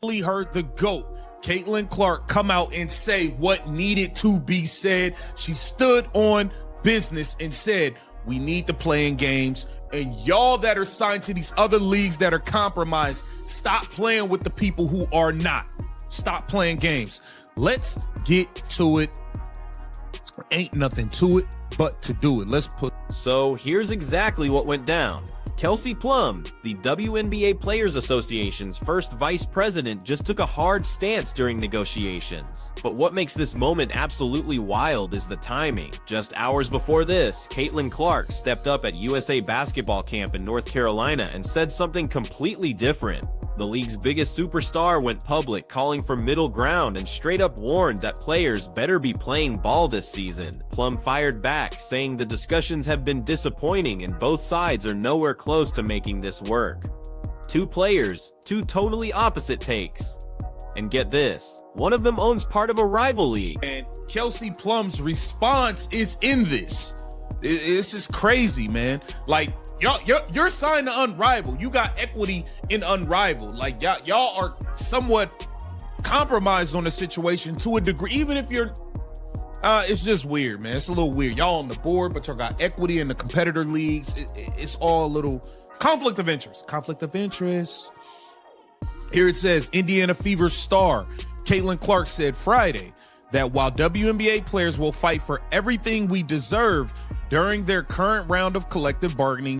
Heard the GOAT, Caitlin Clark, come out and say what needed to be said. She stood on business and said, we need to play in games. And y'all that are signed to these other leagues that are compromised, stop playing with the people who are not. Stop playing games. Let's get to it. Ain't nothing to it but to do it. So here's exactly what went down. Kelsey Plum, the WNBA Players Association's first vice president, just took a hard stance during negotiations. But what makes this moment absolutely wild is the timing. Just hours before this, Caitlin Clark stepped up at USA Basketball Camp in North Carolina and said something completely different. The league's biggest superstar went public, calling for middle ground and straight up warned that players better be playing ball this season. Plum fired back, saying the discussions have been disappointing and both sides are nowhere close to making this work. Two players, two totally opposite takes. And get this, one of them owns part of a rival league. And Kelsey Plum's response is in this. This is crazy, man. Like, you're signed to Unrivaled. You got equity in Unrivaled. Like, y'all are somewhat compromised on the situation to a degree. Even if you're, it's just weird, man. It's a little weird. Y'all on the board, but y'all got equity in the competitor leagues. It's all a little conflict of interest. Conflict of interest. Here it says, Indiana Fever star Caitlin Clark said Friday that while WNBA players will fight for everything we deserve during their current round of collective bargaining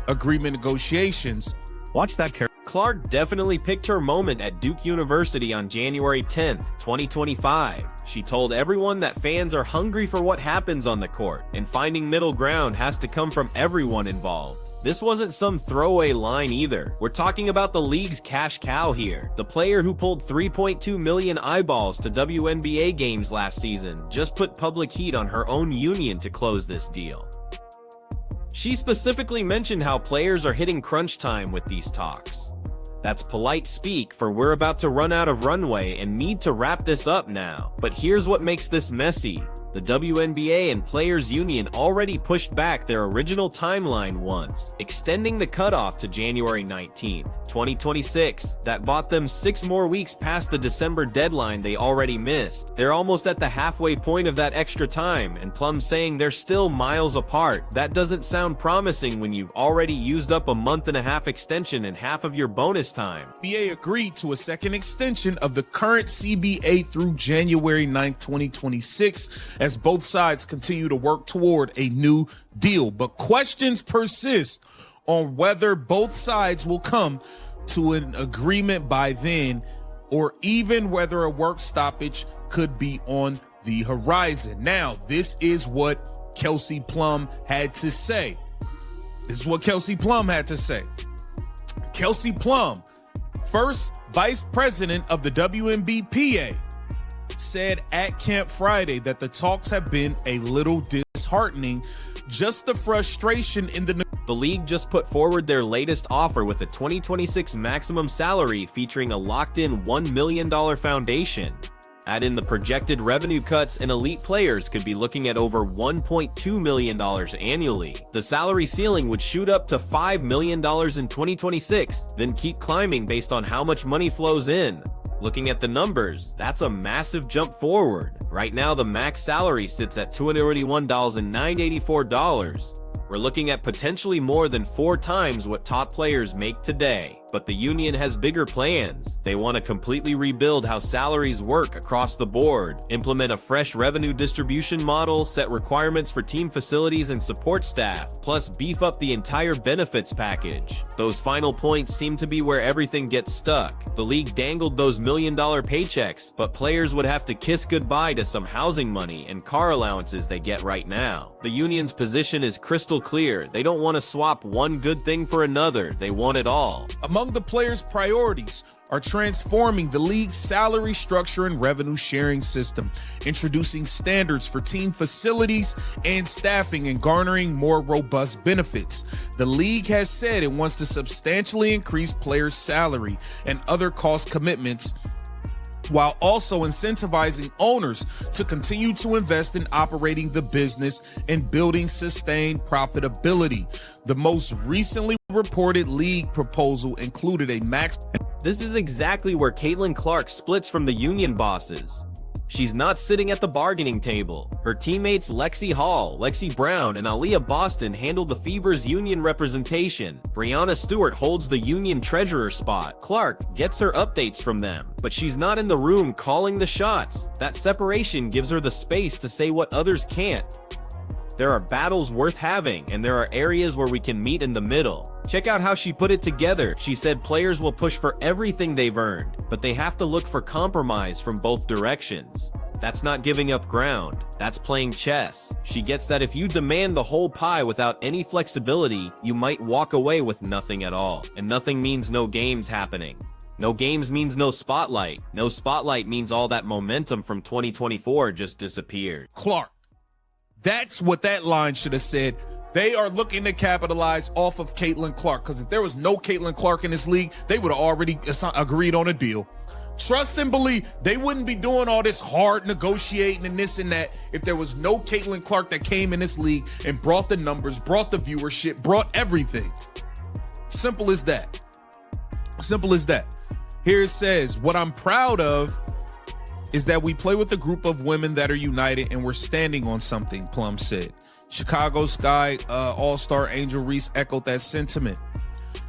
agreement negotiations. Watch that. Clark definitely picked her moment at Duke University on January 10th, 2025. She told everyone that fans are hungry for what happens on the court, and finding middle ground has to come from everyone involved. This wasn't some throwaway line either. We're talking about the league's cash cow here. The player who pulled 3.2 million eyeballs to WNBA games last season just put public heat on her own union to close this deal. She specifically mentioned how players are hitting crunch time with these talks. That's polite speak for we're about to run out of runway and need to wrap this up now. But here's what makes this messy. The WNBA and Players Union already pushed back their original timeline once, extending the cutoff to January 19th, 2026. That bought them 6 more weeks past the December deadline they already missed. They're almost at the halfway point of that extra time, and Plum saying they're still miles apart. That doesn't sound promising when you've already used up a month-and-a-half extension and half of your bonus time. CBA agreed to a second extension of the current CBA through January 9th, 2026, as both sides continue to work toward a new deal. But questions persist on whether both sides will come to an agreement by then, or even whether a work stoppage could be on the horizon. Now, this is what Kelsey Plum had to say. This is what Kelsey Plum had to say. Kelsey Plum, first vice president of the WNBPA, said at Camp Friday that the talks have been a little disheartening. Just the frustration in the league just put forward their latest offer with a 2026 maximum salary featuring a locked-in $1 million foundation. Add in the projected revenue cuts, and elite players could be looking at over $1.2 million annually. The salary ceiling would shoot up to $5 million in 2026, then keep climbing based on how much money flows in. Looking at the numbers, that's a massive jump forward. Right now, the max salary sits at $281,984. We're looking at potentially more than 4 times what top players make today. But the union has bigger plans. They want to completely rebuild how salaries work across the board, implement a fresh revenue distribution model, set requirements for team facilities and support staff, plus beef up the entire benefits package. Those final points seem to be where everything gets stuck. The league dangled those million-dollar paychecks, but players would have to kiss goodbye to some housing money and car allowances they get right now. The union's position is crystal clear. They don't want to swap one good thing for another. They want it all. Among the players' priorities are transforming the league's salary structure and revenue sharing system, introducing standards for team facilities and staffing, and garnering more robust benefits. The league has said it wants to substantially increase players' salary and other cost commitments, while also incentivizing owners to continue to invest in operating the business and building sustained profitability. The most recently reported league proposal included a max This is exactly where Caitlin Clark splits from the union bosses. She's not sitting at the bargaining table. Her teammates Lexi Hall, Lexi Brown, and Aaliyah Boston handle the Fever's union representation. Brianna Stewart holds the union treasurer spot. Clark gets her updates from them, but she's not in the room calling the shots. That separation gives her the space to say what others can't. There are battles worth having, and there are areas where we can meet in the middle. Check out how she put it together. She said players will push for everything they've earned, but they have to look for compromise from both directions. That's not giving up ground, that's playing chess. She gets that if you demand the whole pie without any flexibility, you might walk away with nothing at all. And nothing means no games happening. No games means no spotlight. No spotlight means all that momentum from 2024 just disappeared. Clark. That's what that line should have said. They are looking to capitalize off of Caitlin Clark, because if there was no Caitlin Clark in this league, they would have already agreed on a deal. Trust and believe, they wouldn't be doing all this hard negotiating and this and that if there was no Caitlin Clark that came in this league and brought the numbers, brought the viewership, brought everything. Simple as that. Simple as that. Here it says, what I'm proud of is that we play with a group of women that are united and we're standing on something, Plum said. Chicago Sky All-Star Angel Reese echoed that sentiment.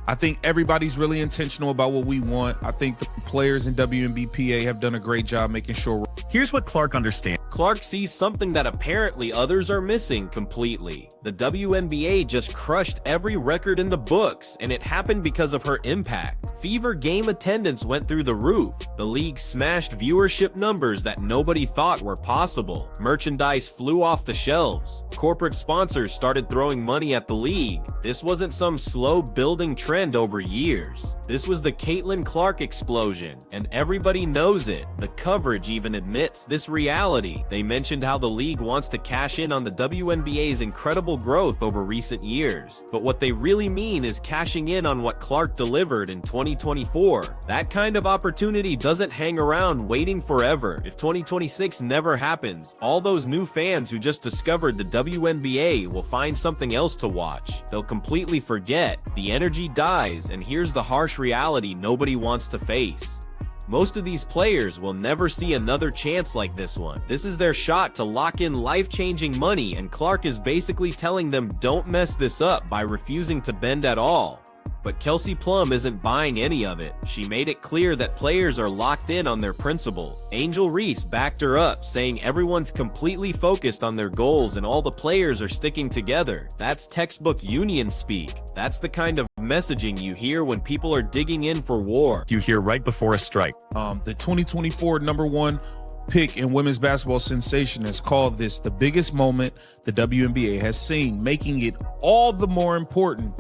I think everybody's really intentional about what we want. I think the players in WNBPA have done a great job making sure. Here's what Clark understands. Clark sees something that apparently others are missing completely. The WNBA just crushed every record in the books, and it happened because of her impact. Fever game attendance went through the roof. The league smashed viewership numbers that nobody thought were possible. Merchandise flew off the shelves. Corporate sponsors started throwing money at the league. This wasn't some slow building trend over years. This was the Caitlin Clark explosion, and everybody knows it. The coverage even admits this reality. They mentioned how the league wants to cash in on the WNBA's incredible growth over recent years, but what they really mean is cashing in on what Clark delivered in 2024. That kind of opportunity doesn't hang around waiting forever. If 2026 never happens, all those new fans who just discovered the WNBA will find something else to watch. They'll completely forget. The energy dies, and here's the harsh reality nobody wants to face. Most of these players will never see another chance like this one. This is their shot to lock in life-changing money, and Clark is basically telling them don't mess this up by refusing to bend at all. But Kelsey Plum isn't buying any of it. She made it clear that players are locked in on their principle. Angel Reese backed her up, saying everyone's completely focused on their goals and all the players are sticking together. That's textbook union speak. That's the kind of messaging you hear when people are digging in for war. You hear right before a strike. The 2024 #1 pick in women's basketball sensation has called this the biggest moment the WNBA has seen, making it all the more important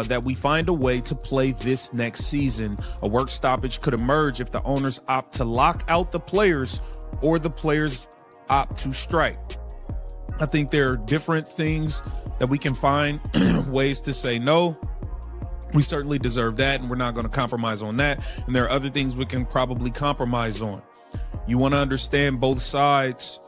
that we find a way to play this next season. A work stoppage could emerge if the owners opt to lock out the players or the players opt to strike. I think there are different things that we can find ways to say no. We certainly deserve that, and we're not going to compromise on that. And there are other things we can probably compromise on. You want to understand both sides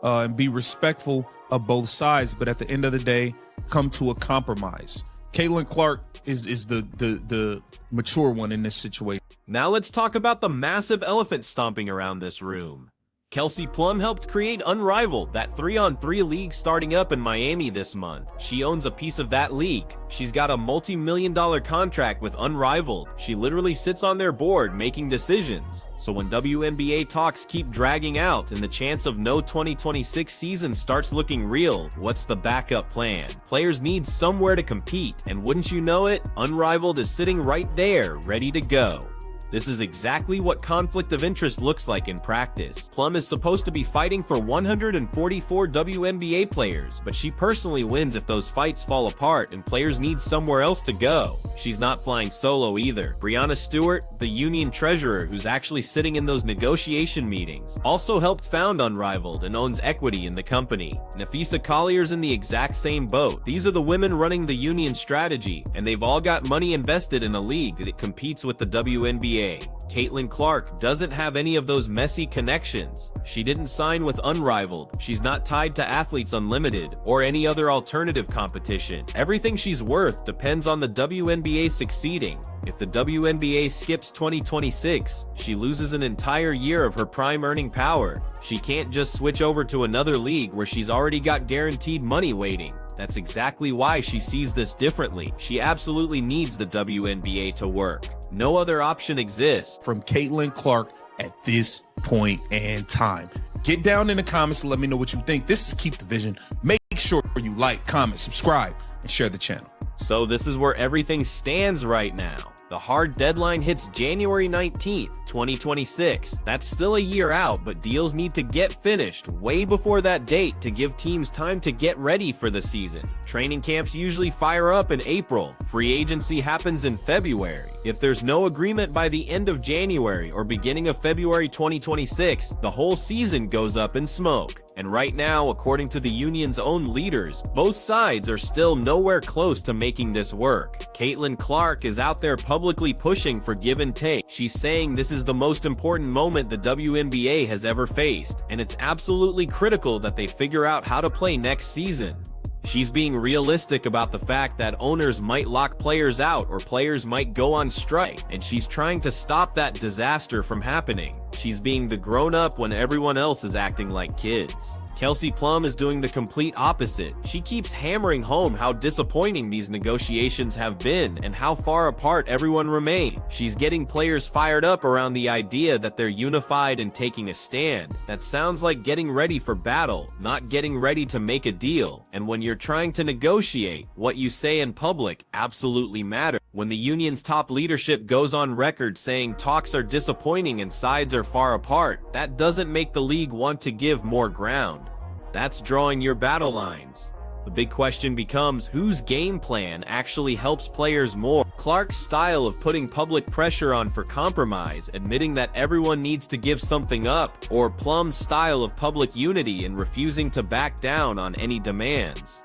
and be respectful of both sides, but at the end of the day, come to a compromise. Caitlin Clark is the mature one in this situation. Now let's talk about the massive elephant stomping around this room. Kelsey Plum helped create Unrivaled, that 3-on-3 league starting up in Miami this month. She owns a piece of that league. She's got a multi-million-dollar contract with Unrivaled. She literally sits on their board making decisions. So when WNBA talks keep dragging out and the chance of no 2026 season starts looking real, what's the backup plan? Players need somewhere to compete, and wouldn't you know it, Unrivaled is sitting right there, ready to go. This is exactly what conflict of interest looks like in practice. Plum is supposed to be fighting for 144 WNBA players, but she personally wins if those fights fall apart and players need somewhere else to go. She's not flying solo either. Brianna Stewart, the union treasurer who's actually sitting in those negotiation meetings, also helped found Unrivaled and owns equity in the company. Nafisa Collier's in the exact same boat. These are the women running the union strategy, and they've all got money invested in a league that competes with the WNBA WNBA. Caitlin Clark doesn't have any of those messy connections. She didn't sign with Unrivaled. She's not tied to Athletes Unlimited or any other alternative competition. Everything she's worth depends on the WNBA succeeding. If the WNBA skips 2026, she loses an entire year of her prime earning power. She can't just switch over to another league where she's already got guaranteed money waiting. That's exactly why she sees this differently. She absolutely needs the WNBA to work. No other option exists. From Caitlin Clark at this point in time. Get down in the comments and let me know what you think. This is Keep the Vision. Make sure you like, comment, subscribe, and share the channel. So this is where everything stands right now. The hard deadline hits January 19th, 2026. That's still a year out, but deals need to get finished way before that date to give teams time to get ready for the season. Training camps usually fire up in April. Free agency happens in February. If there's no agreement by the end of January or beginning of February 2026, the whole season goes up in smoke. And right now, according to the union's own leaders, both sides are still nowhere close to making this work. Caitlin Clark is out there publicly pushing for give and take. She's saying this is the most important moment the WNBA has ever faced, and it's absolutely critical that they figure out how to play next season. She's being realistic about the fact that owners might lock players out or players might go on strike, and she's trying to stop that disaster from happening. She's being the grown-up when everyone else is acting like kids. Kelsey Plum is doing the complete opposite. She keeps hammering home how disappointing these negotiations have been and how far apart everyone remains. She's getting players fired up around the idea that they're unified and taking a stand. That sounds like getting ready for battle, not getting ready to make a deal. And when you're trying to negotiate, what you say in public absolutely matters. When the union's top leadership goes on record saying talks are disappointing and sides are far apart, that doesn't make the league want to give more ground. That's drawing your battle lines. The big question becomes whose game plan actually helps players more. Clark's style of putting public pressure on for compromise, admitting that everyone needs to give something up, or Plum's style of public unity and refusing to back down on any demands.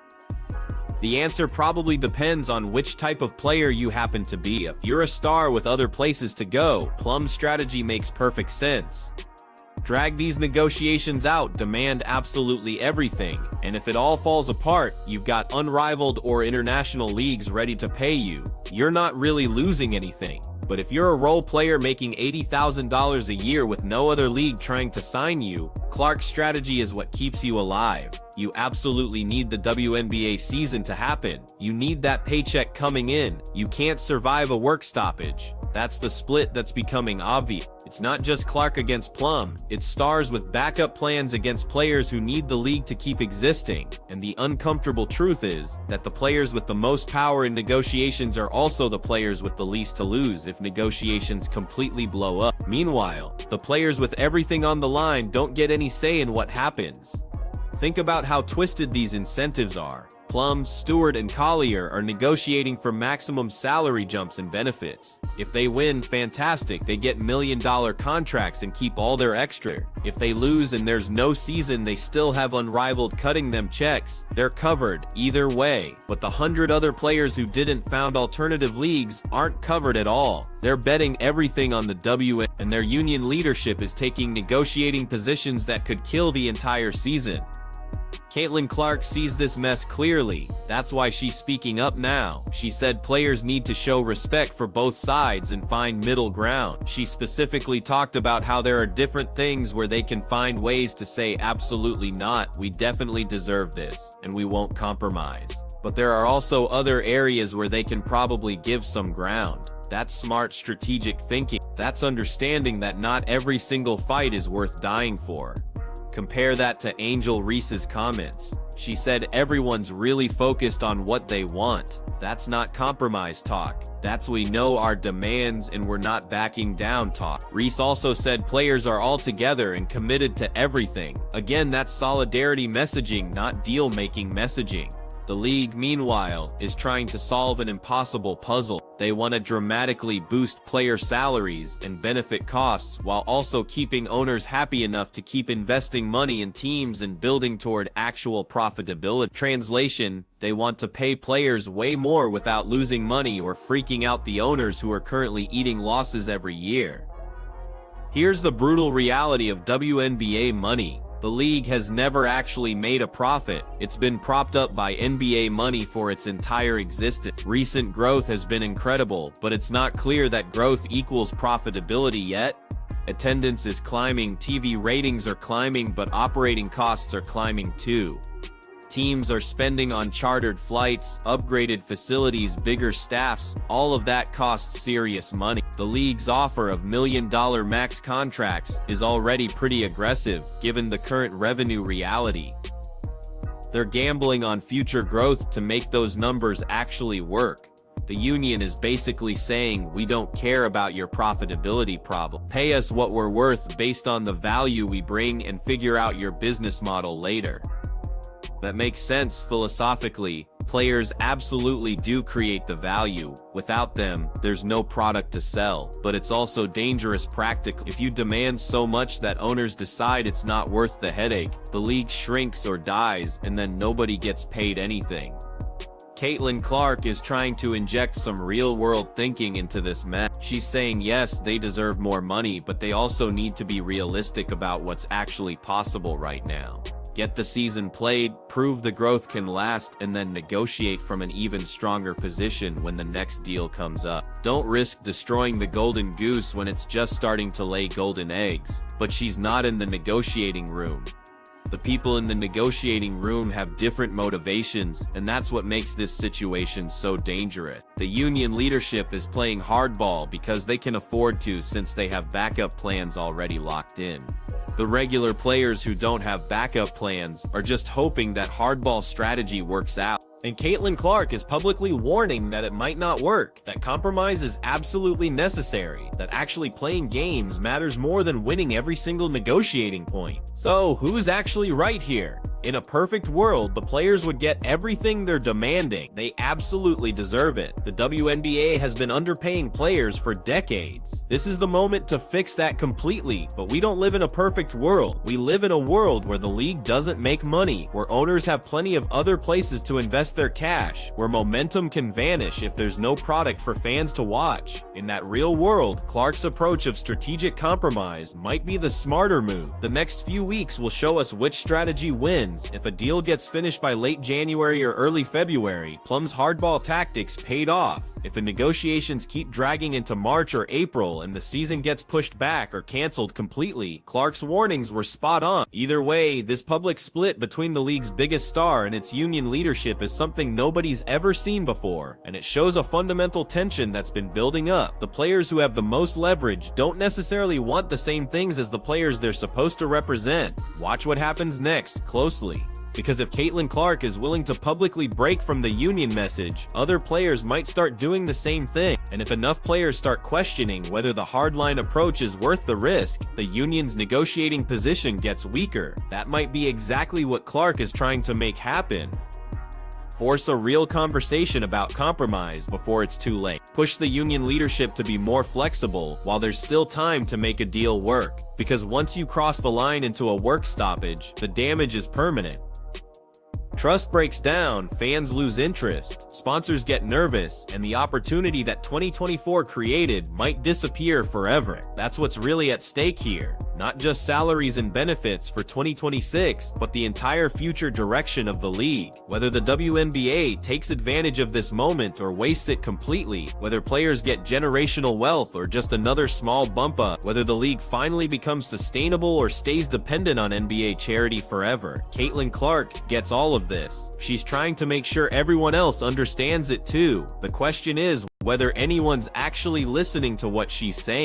The answer probably depends on which type of player you happen to be. If you're a star with other places to go, Plum's strategy makes perfect sense. Drag these negotiations out, demand absolutely everything, and if it all falls apart, you've got Unrivaled or international leagues ready to pay you. You're not really losing anything. But if you're a role player making $80,000 a year with no other league trying to sign you, Clark's strategy is what keeps you alive. You absolutely need the WNBA season to happen. You need that paycheck coming in. You can't survive a work stoppage. That's the split that's becoming obvious. It's not just Clark against Plum, it's stars with backup plans against players who need the league to keep existing. And the uncomfortable truth is that the players with the most power in negotiations are also the players with the least to lose if negotiations completely blow up. Meanwhile, the players with everything on the line don't get any say in what happens. Think about how twisted these incentives are. Plum, Stewart, and Collier are negotiating for maximum salary jumps and benefits. If they win, fantastic, they get million-dollar contracts and keep all their extra. If they lose and there's no season, they still have Unrivaled cutting them checks. They're covered either way. But the 100 other players who didn't found alternative leagues aren't covered at all. They're betting everything on the WN, and their union leadership is taking negotiating positions that could kill the entire season. Caitlin Clark sees this mess clearly. That's why she's speaking up now. She said players need to show respect for both sides and find middle ground. She specifically talked about how there are different things where they can find ways to say absolutely not, we definitely deserve this, and we won't compromise. But there are also other areas where they can probably give some ground. That's smart strategic thinking. That's understanding that not every single fight is worth dying for. Compare that to Angel Reese's comments. She said everyone's really focused on what they want. That's not compromise talk. That's we know our demands and we're not backing down talk. Reese also said players are all together and committed to everything. Again, that's solidarity messaging, not deal-making messaging. The league, meanwhile, is trying to solve an impossible puzzle. They want to dramatically boost player salaries and benefit costs while also keeping owners happy enough to keep investing money in teams and building toward actual profitability. Translation, they want to pay players way more without losing money or freaking out the owners who are currently eating losses every year. Here's the brutal reality of WNBA money. The league has never actually made a profit. It's been propped up by NBA money for its entire existence. Recent growth has been incredible, but it's not clear that growth equals profitability yet. Attendance is climbing, TV ratings are climbing, but operating costs are climbing too. Teams are spending on chartered flights, upgraded facilities, bigger staffs. All of that costs serious money. The league's offer of $1 million max contracts is already pretty aggressive, given the current revenue reality. They're gambling on future growth to make those numbers actually work. The union is basically saying, we don't care about your profitability problem. Pay us what we're worth based on the value we bring and figure out your business model later. That makes sense philosophically. Players absolutely do create the value. Without them, there's no product to sell. But it's also dangerous practically. If you demand so much that owners decide it's not worth the headache, the league shrinks or dies, and then nobody gets paid anything. Caitlin Clark is trying to inject some real-world thinking into this mess. She's saying yes, they deserve more money, but they also need to be realistic about what's actually possible right now. Get the season played, prove the growth can last, and then negotiate from an even stronger position when the next deal comes up. Don't risk destroying the golden goose when it's just starting to lay golden eggs. But she's not in the negotiating room. The people in the negotiating room have different motivations, and that's what makes this situation so dangerous. The union leadership is playing hardball because they can afford to, since they have backup plans already locked in. The regular players who don't have backup plans are just hoping that hardball strategy works out. And Caitlin Clark is publicly warning that it might not work, that compromise is absolutely necessary, that actually playing games matters more than winning every single negotiating point. So, who's actually right here? In a perfect world, the players would get everything they're demanding. They absolutely deserve it. The WNBA has been underpaying players for decades. This is the moment to fix that completely, but we don't live in a perfect world. We live in a world where the league doesn't make money, where owners have plenty of other places to invest their cash, where momentum can vanish if there's no product for fans to watch. In that real world, Clark's approach of strategic compromise might be the smarter move. The next few weeks will show us which strategy wins. If a deal gets finished by late January or early February, Plum's hardball tactics paid off. If the negotiations keep dragging into March or April and the season gets pushed back or canceled completely, Clark's warnings were spot on. Either way, this public split between the league's biggest star and its union leadership is something nobody's ever seen before, and it shows a fundamental tension that's been building up. The players who have the most leverage don't necessarily want the same things as the players they're supposed to represent. Watch what happens next closely. Because if Caitlin Clark is willing to publicly break from the union message, other players might start doing the same thing. And if enough players start questioning whether the hardline approach is worth the risk, the union's negotiating position gets weaker. That might be exactly what Clark is trying to make happen. Force a real conversation about compromise before it's too late. Push the union leadership to be more flexible while there's still time to make a deal work. Because once you cross the line into a work stoppage, the damage is permanent. Trust breaks down, fans lose interest, sponsors get nervous, and the opportunity that 2024 created might disappear forever. That's what's really at stake here. Not just salaries and benefits for 2026, but the entire future direction of the league. Whether the WNBA takes advantage of this moment or wastes it completely, whether players get generational wealth or just another small bump up, whether the league finally becomes sustainable or stays dependent on NBA charity forever, Caitlin Clark gets all of this. She's trying to make sure everyone else understands it too. The question is whether anyone's actually listening to what she's saying.